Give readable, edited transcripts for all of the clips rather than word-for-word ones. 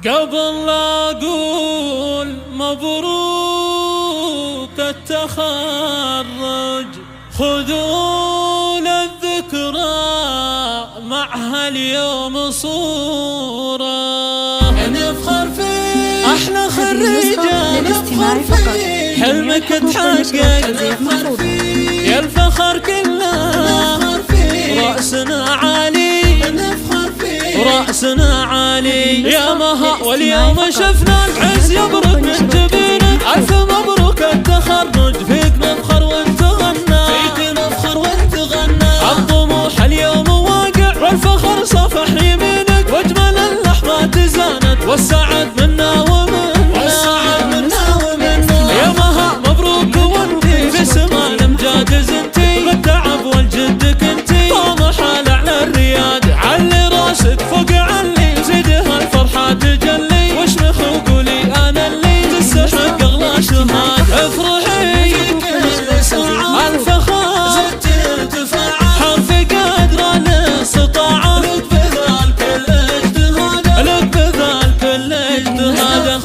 قبل لا أقول مبروك التخرج، خذوا للذكرى معها اليوم صورة نفخر فيه، احنا خريجة نفخر فيه، حلمك تحقق نفخر فيه، يا الفخر كله نفخر فيه، رأسنا عالي نفخر فيه، رأسنا عالي يا مها. واليوم شفنا العز يبرق من جبينك، ألف مبروك التخرج، فيك نفخر وانت غنى، فيك نفخر وانت غنى، الطموح اليوم واقع والفخر صفح يمينك، واجمل اللحظات زانت والسعد منا ومنا، والسعد منا ومنا يا مها. مبروك وانتي في سما الامجاد زنتي، بالتعب والجد كنتي طامحة لأعلى الرياد، علي راسك فوق علي زيدها الفرحة تجلي، واشمخ وقولي انا اللي تستحق اغلى شهاد، افرحي الفخر زدت ارتفاع، حرف قدر الاستطاعة، لك بذال كل اجتهاد، لك بذال كل اجتهاد،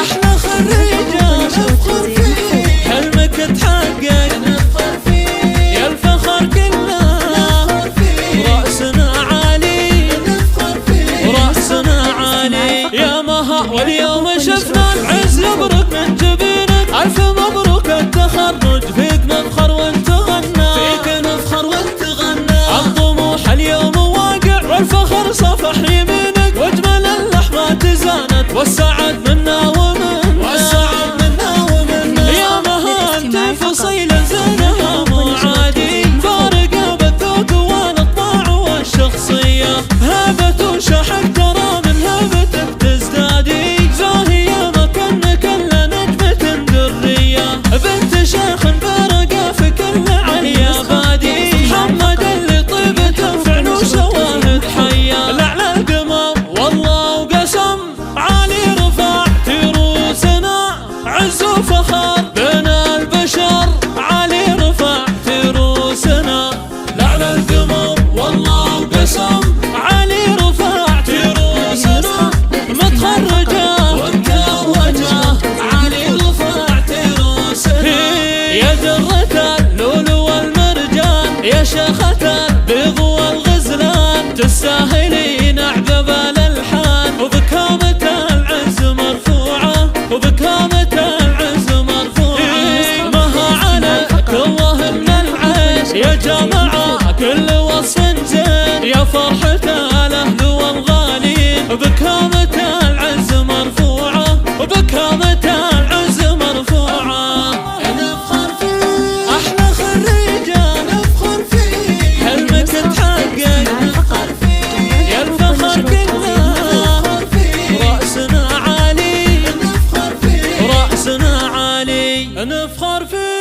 احنا خريجة نفخر فيه، حلمك تحقق نفخر فيه، يا الفخر كله نفخر فيه، رأسنا عالي نفخر فيه، رأسنا عالي يا مها. واليوم شفنا العز يبرق من جبينك، ألف مبروك التخرج، فيك نفخر وانت غنى، فيك نفخر وانت غنى، الطموح اليوم واقع والفخر صفح يمينك، واجمل اللحظات زانت والسعد منا ومنا، والسعد منا ومنا يا مها. انت فصيل زينها مو عادي، فارقة بالذوق والاطباع والشخصية، هبة وشحن ترى من هبتك تزدادي، زاهية مكانك الا نجمة درية، بنت شيخ برقة في كل عليا بادي، محمد اللي طيبته فعل وشواهد حية، لعلى القمر والله وقسم عالي رفعت روسنا، عز وفخر بين البشر، عالي رفعت روسنا، لعلى القمر والله وقسم عالي رفعت روسنا، متخرجة ومتوجة عالي رفعت روسنا، يا درة اللؤلؤ والمرجان، يا شيخة البيض والغزلان، تستاهلين أعذب الألحان، وبكامة العز مرفوعة، وبكامة العز مرفوعة، مها عليك الله من العيش، يا جماعة كل وصف زين، يا فرحة الأهل والغالين، وبكامة العز مرفوعة، وبكامة العز مرفوعة نفخر فيه، احنا خريجة نفخر فيه، حلمك تحقق نفخر فيه، يا الفخر كله نفخر فيه، رأسنا عالي نفخر فيه، رأسنا عالي نفخر فيه.